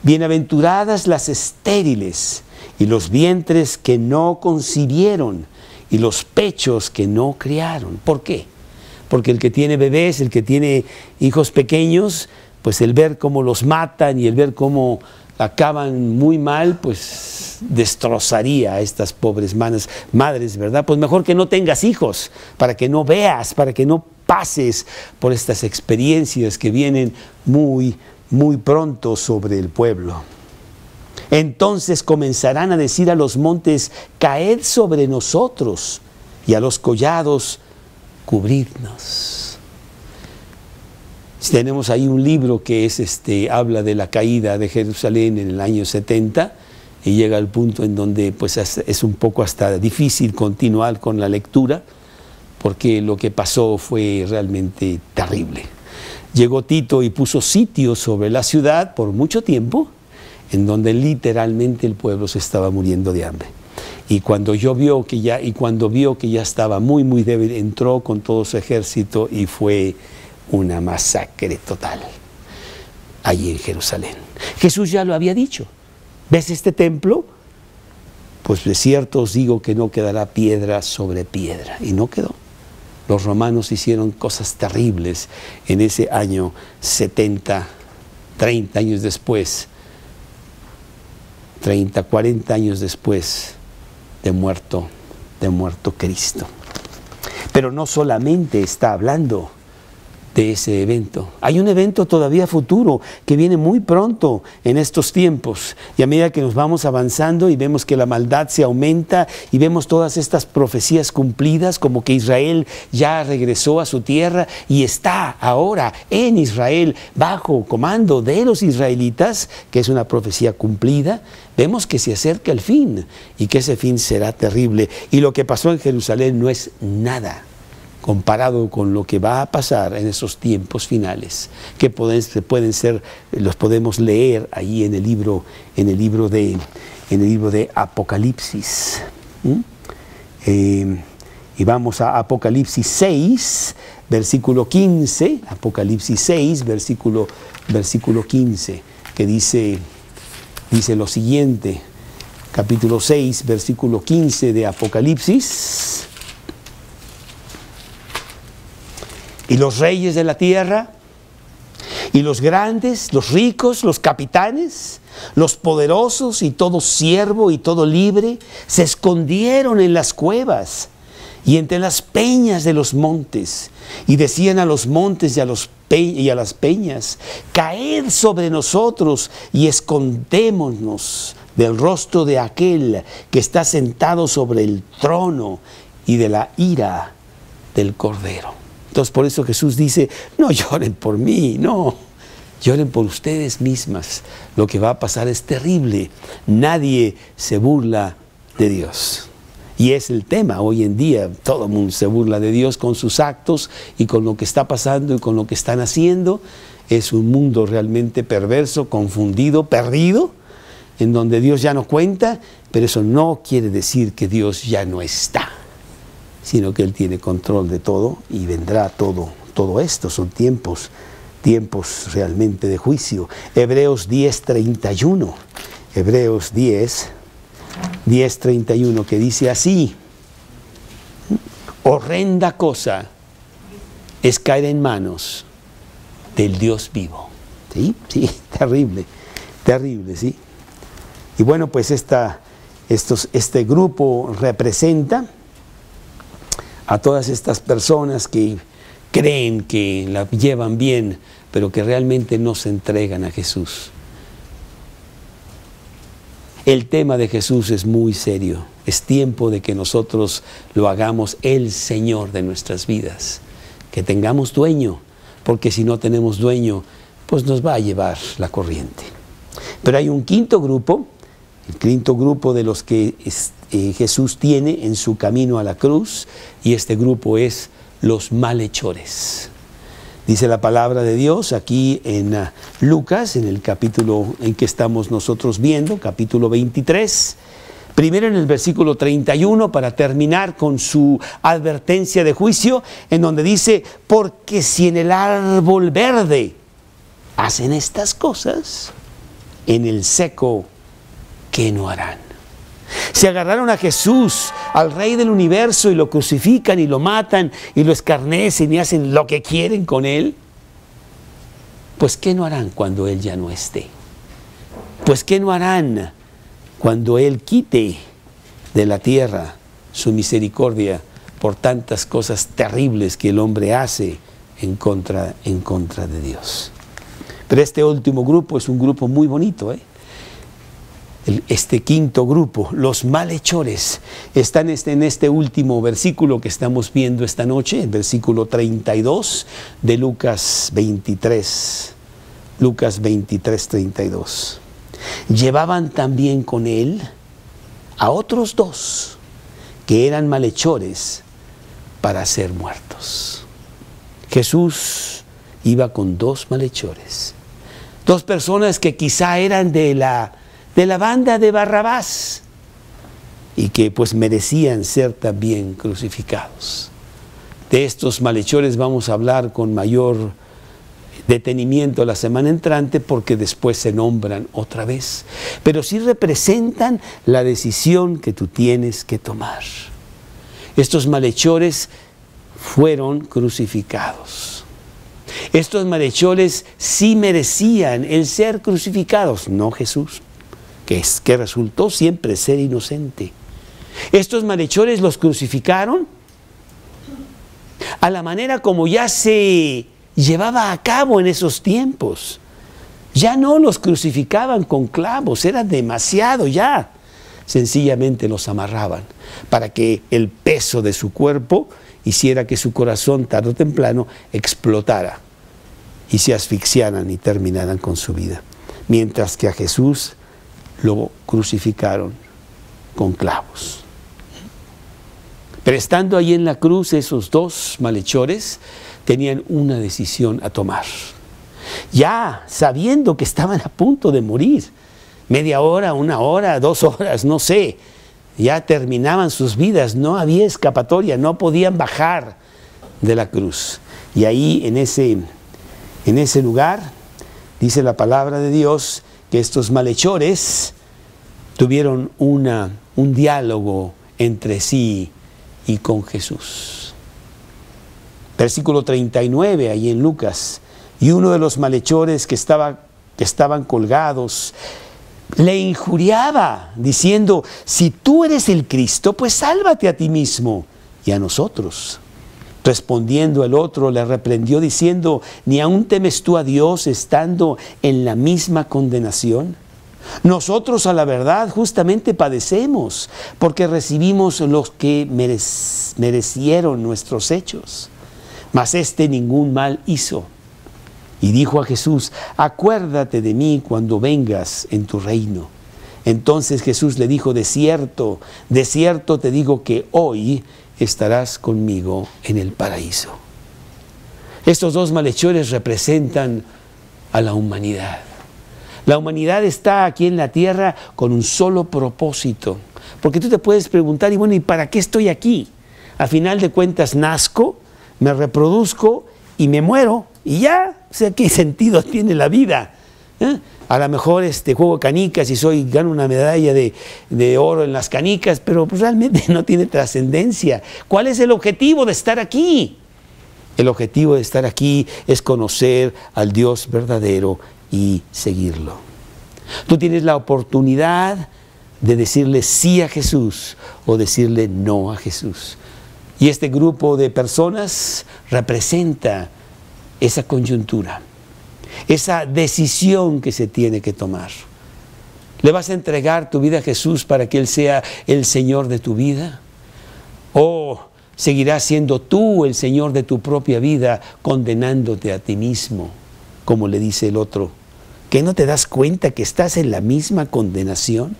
bienaventuradas las estériles, y los vientres que no concibieron, y los pechos que no criaron. ¿Por qué? Porque el que tiene bebés, el que tiene hijos pequeños, pues el ver cómo los matan y el ver cómo acaban muy mal, pues destrozaría a estas pobres madres, ¿verdad? Pues mejor que no tengas hijos, para que no veas, para que no pases por estas experiencias que vienen muy pronto sobre el pueblo. Entonces comenzarán a decir a los montes: caed sobre nosotros, y a los collados: cubridnos. Tenemos ahí un libro que habla de la caída de Jerusalén en el año 70, y llega al punto en donde pues es un poco hasta difícil continuar con la lectura, porque lo que pasó fue realmente terrible. Llegó Tito y puso sitio sobre la ciudad por mucho tiempo, en donde literalmente el pueblo se estaba muriendo de hambre. Y cuando vio que ya estaba muy débil, entró con todo su ejército y fue una masacre total allí en Jerusalén. Jesús ya lo había dicho: ¿ves este templo? Pues de cierto os digo que no quedará piedra sobre piedra. Y no quedó. Los romanos hicieron cosas terribles en ese año 70, 30 años después, 30, 40 años después muerto Cristo. Pero no solamente está hablando de ese evento. Hay un evento todavía futuro que viene muy pronto en estos tiempos, y a medida que nos vamos avanzando y vemos que la maldad se aumenta y vemos todas estas profecías cumplidas, como que Israel ya regresó a su tierra y está ahora en Israel bajo comando de los israelitas, que es una profecía cumplida, vemos que se acerca el fin y que ese fin será terrible. Y lo que pasó en Jerusalén no es nada comparado con lo que va a pasar en esos tiempos finales, que pueden ser, los podemos leer ahí en el libro de Apocalipsis. Y vamos a Apocalipsis 6, versículo 15, Apocalipsis 6, versículo 15, que dice lo siguiente, capítulo 6, versículo 15 de Apocalipsis. Y los reyes de la tierra, y los grandes, los ricos, los capitanes, los poderosos y todo siervo y todo libre, se escondieron en las cuevas y entre las peñas de los montes, y decían a los montes y a las peñas: caed sobre nosotros y escondémonos del rostro de aquel que está sentado sobre el trono y de la ira del Cordero. Entonces, por eso Jesús dice: no lloren por mí, no, lloren por ustedes mismas. Lo que va a pasar es terrible. Nadie se burla de Dios. Y es el tema hoy en día. Todo el mundo se burla de Dios con sus actos y con lo que está pasando y con lo que están haciendo. Es un mundo realmente perverso, confundido, perdido, en donde Dios ya no cuenta, pero eso no quiere decir que Dios ya no está, sino que Él tiene control de todo y vendrá todo esto. Son tiempos realmente de juicio. Hebreos 10:31, Hebreos 10:31, que dice así: horrenda cosa es caer en manos del Dios vivo. Sí, terrible, ¿sí? Y bueno, pues este grupo representa a todas estas personas que creen que la llevan bien, pero que realmente no se entregan a Jesús. El tema de Jesús es muy serio. Es tiempo de que nosotros lo hagamos el Señor de nuestras vidas. Que tengamos dueño, porque si no tenemos dueño, pues nos va a llevar la corriente. Pero hay un quinto grupo, el quinto grupo de los que Jesús tiene en su camino a la cruz, y este grupo es los malhechores. Dice la palabra de Dios aquí en Lucas, en el capítulo en que estamos nosotros viendo, capítulo 23, primero en el versículo 31, para terminar con su advertencia de juicio, en donde dice: porque si en el árbol verde hacen estas cosas, en el seco, ¿qué no harán? Se agarraron a Jesús, al Rey del universo, y lo crucifican y lo matan y lo escarnecen y hacen lo que quieren con Él. Pues ¿qué no harán cuando Él ya no esté? Pues ¿qué no harán cuando Él quite de la tierra su misericordia por tantas cosas terribles que el hombre hace en contra de Dios? Pero este último grupo es un grupo muy bonito, Este quinto grupo, los malhechores, están en este último versículo que estamos viendo esta noche, el versículo 32 de Lucas 23. Lucas 23, 32. Llevaban también con él a otros dos que eran malhechores para ser muertos. Jesús iba con dos malhechores, dos personas que quizá eran de la banda de Barrabás y que pues merecían ser también crucificados. De estos malhechores vamos a hablar con mayor detenimiento la semana entrante, porque después se nombran otra vez, pero sí representan la decisión que tú tienes que tomar. Estos malhechores fueron crucificados. Estos malhechores sí merecían el ser crucificados, no Jesús, que resultó siempre ser inocente. Estos malhechores los crucificaron a la manera como ya se llevaba a cabo en esos tiempos. Ya no los crucificaban con clavos, era demasiado ya. Sencillamente los amarraban para que el peso de su cuerpo hiciera que su corazón tarde o temprano explotara y se asfixiaran y terminaran con su vida. Mientras que a Jesús lo crucificaron con clavos. Pero estando ahí en la cruz, esos dos malhechores tenían una decisión a tomar. Ya sabiendo que estaban a punto de morir, media hora, 1 hora, 2 horas, no sé, ya terminaban sus vidas, no había escapatoria, no podían bajar de la cruz. Y ahí en ese lugar, dice la palabra de Dios, que estos malhechores tuvieron un diálogo entre sí y con Jesús. Versículo 39, ahí en Lucas. Y uno de los malhechores que estaban colgados le injuriaba, diciendo: si tú eres el Cristo, pues sálvate a ti mismo y a nosotros. Respondiendo el otro, le reprendió diciendo: ¿ni aún temes tú a Dios estando en la misma condenación? Nosotros a la verdad justamente padecemos, porque recibimos los que merecieron nuestros hechos. Mas este ningún mal hizo. Y dijo a Jesús: acuérdate de mí cuando vengas en tu reino. Entonces Jesús le dijo: de cierto te digo que hoy estarás conmigo en el paraíso. Estos dos malhechores representan a la humanidad. La humanidad está aquí en la tierra con un solo propósito. Porque tú te puedes preguntar: y bueno, ¿y para qué estoy aquí? A final de cuentas nazco, me reproduzco y me muero. Y ya, o sea, ¿qué sentido tiene la vida? A lo mejor juego canicas y gano una medalla de oro en las canicas, pero pues realmente no tiene trascendencia. ¿Cuál es el objetivo de estar aquí? El objetivo de estar aquí es conocer al Dios verdadero y seguirlo. Tú tienes la oportunidad de decirle sí a Jesús o decirle no a Jesús. Y este grupo de personas representa esa coyuntura, esa decisión que se tiene que tomar. ¿Le vas a entregar tu vida a Jesús para que Él sea el Señor de tu vida? ¿O seguirás siendo tú el Señor de tu propia vida, condenándote a ti mismo? Como le dice el otro, ¿que no te das cuenta que estás en la misma condenación?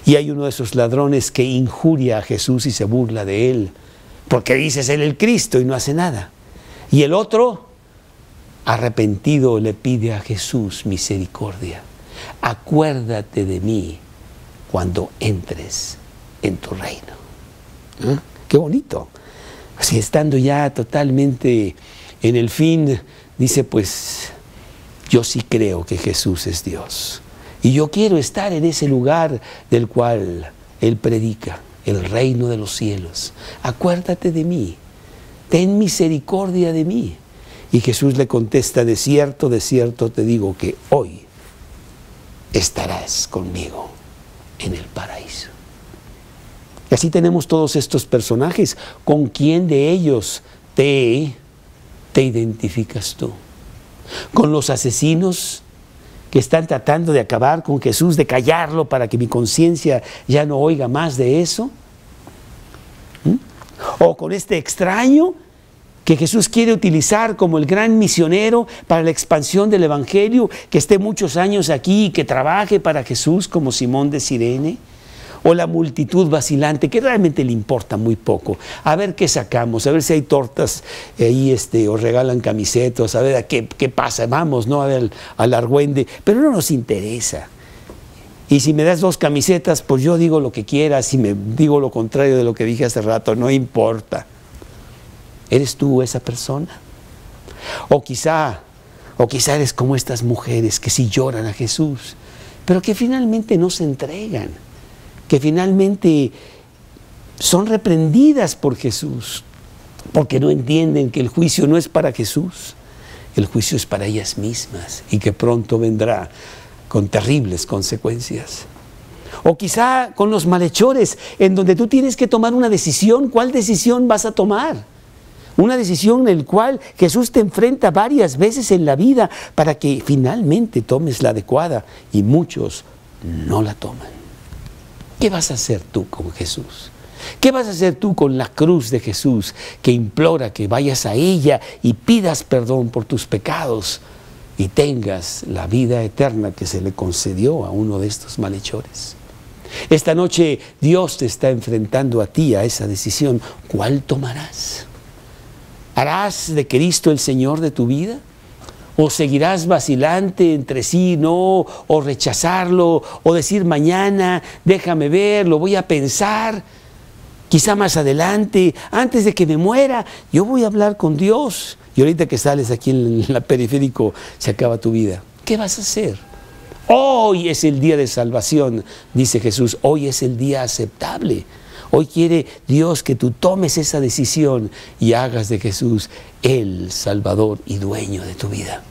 Y hay uno de esos ladrones que injuria a Jesús y se burla de Él, porque dice ser el Cristo y no hace nada. Y el otro, arrepentido, le pide a Jesús misericordia. Acuérdate de mí cuando entres en tu reino. Qué bonito. Así, estando ya totalmente en el fin, dice: pues yo sí creo que Jesús es Dios. Y yo quiero estar en ese lugar del cual Él predica, el reino de los cielos. Acuérdate de mí. Ten misericordia de mí. Y Jesús le contesta: de cierto te digo que hoy estarás conmigo en el paraíso. Y así tenemos todos estos personajes. ¿Con quién de ellos te identificas tú? ¿Con los asesinos que están tratando de acabar con Jesús, de callarlo para que mi conciencia ya no oiga más de eso? ¿O con este extraño que Jesús quiere utilizar como el gran misionero para la expansión del Evangelio, que esté muchos años aquí y que trabaje para Jesús como Simón de Cirene? ¿O la multitud vacilante que realmente le importa muy poco? A ver qué sacamos, a ver si hay tortas ahí o regalan camisetas, a ver qué pasa, vamos, ¿no? A ver al argüende, pero no nos interesa. Y si me das 2 camisetas, pues yo digo lo que quieras, si me digo lo contrario de lo que dije hace rato, no importa. ¿Eres tú esa persona? O quizá eres como estas mujeres que sí lloran a Jesús, pero que finalmente no se entregan, que finalmente son reprendidas por Jesús, porque no entienden que el juicio no es para Jesús, el juicio es para ellas mismas y que pronto vendrá con terribles consecuencias. O quizá con los malhechores, en donde tú tienes que tomar una decisión. ¿Cuál decisión vas a tomar? Una decisión en la cual Jesús te enfrenta varias veces en la vida para que finalmente tomes la adecuada, y muchos no la toman. ¿Qué vas a hacer tú con Jesús? ¿Qué vas a hacer tú con la cruz de Jesús, que implora que vayas a ella y pidas perdón por tus pecados y tengas la vida eterna que se le concedió a uno de estos malhechores? Esta noche Dios te está enfrentando a ti a esa decisión. ¿Cuál tomarás? ¿Harás de Cristo el Señor de tu vida? ¿O seguirás vacilante entre sí, no, o rechazarlo, o decir mañana, déjame ver, lo voy a pensar, quizá más adelante, antes de que me muera, yo voy a hablar con Dios? Y ahorita que sales aquí en la periférico, se acaba tu vida. ¿Qué vas a hacer? Hoy es el día de salvación, dice Jesús. Hoy es el día aceptable. Hoy quiere Dios que tú tomes esa decisión y hagas de Jesús el Salvador y dueño de tu vida.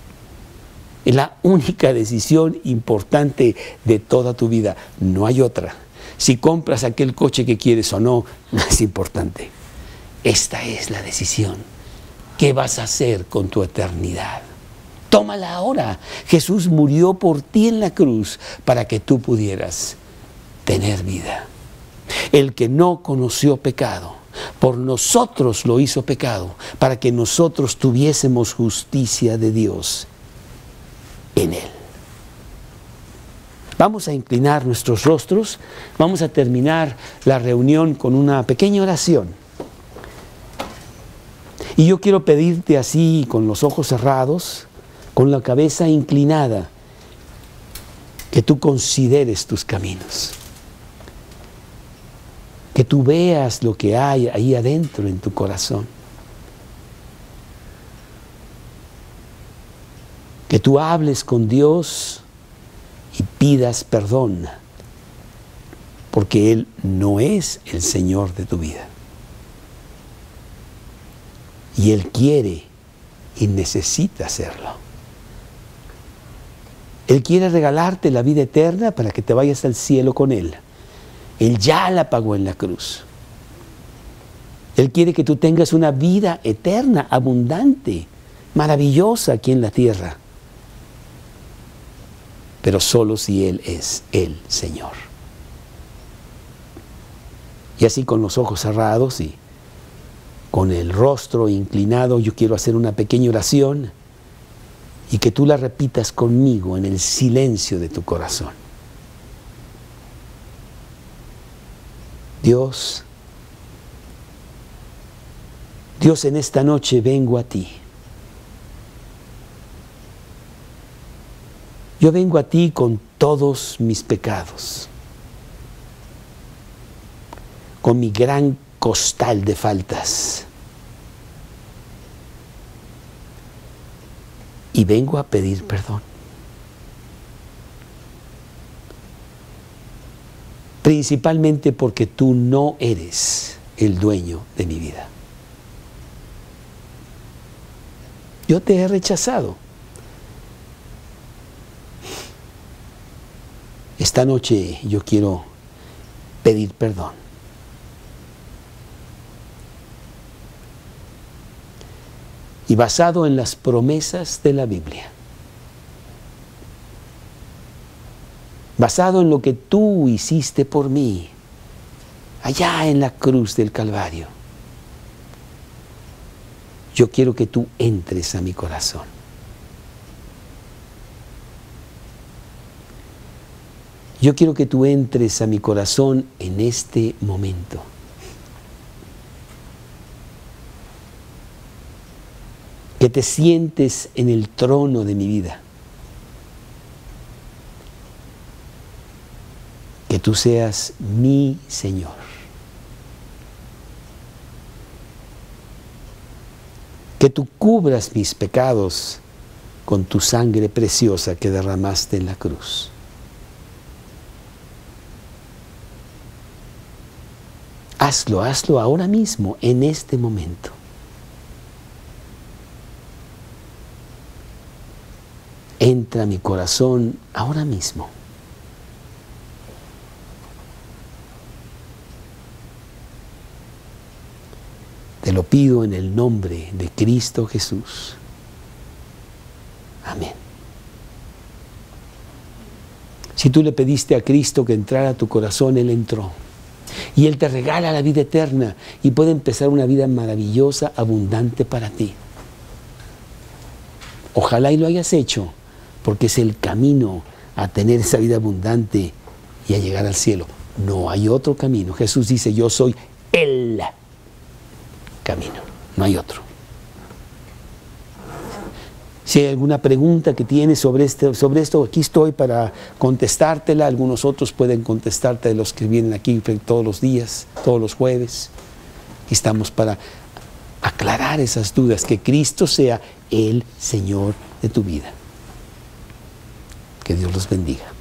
Es la única decisión importante de toda tu vida. No hay otra. Si compras aquel coche que quieres o no, no es importante. Esta es la decisión. ¿Qué vas a hacer con tu eternidad? Tómala ahora. Jesús murió por ti en la cruz para que tú pudieras tener vida. El que no conoció pecado, por nosotros lo hizo pecado, para que nosotros tuviésemos justicia de Dios en Él. Vamos a inclinar nuestros rostros, vamos a terminar la reunión con una pequeña oración. Y yo quiero pedirte así, con los ojos cerrados, con la cabeza inclinada, que tú consideres tus caminos. Que tú veas lo que hay ahí adentro en tu corazón. Que tú hables con Dios y pidas perdón, porque Él no es el Señor de tu vida. Y Él quiere y necesita hacerlo. Él quiere regalarte la vida eterna para que te vayas al cielo con Él. Él ya la pagó en la cruz. Él quiere que tú tengas una vida eterna, abundante, maravillosa aquí en la tierra. Pero solo si Él es el Señor. Y así con los ojos cerrados y con el rostro inclinado, yo quiero hacer una pequeña oración y que tú la repitas conmigo en el silencio de tu corazón. Dios, en esta noche vengo a ti. Yo vengo a ti con todos mis pecados, con mi gran costal de faltas. Y vengo a pedir perdón. Principalmente porque tú no eres el dueño de mi vida. Yo te he rechazado. Esta noche yo quiero pedir perdón. Y basado en las promesas de la Biblia, basado en lo que tú hiciste por mí, allá en la cruz del Calvario, yo quiero que tú entres a mi corazón. Yo quiero que tú entres a mi corazón en este momento. Que te sientes en el trono de mi vida. Que tú seas mi Señor. Que tú cubras mis pecados con tu sangre preciosa que derramaste en la cruz. Hazlo ahora mismo, en este momento. Entra a mi corazón ahora mismo. lo pido en el nombre de Cristo Jesús. Amén. Si tú le pediste a Cristo que entrara a tu corazón, Él entró. Y Él te regala la vida eterna y puede empezar una vida maravillosa, abundante para ti. Ojalá y lo hayas hecho, porque es el camino a tener esa vida abundante y a llegar al cielo. No hay otro camino. Jesús dice, yo soy el camino, no hay otro. Si hay alguna pregunta que tienes sobre esto, aquí estoy para contestártela. Algunos otros pueden contestarte de los que vienen aquí todos los días, todos los jueves. Aquí estamos para aclarar esas dudas, que Cristo sea el Señor de tu vida. Que Dios los bendiga.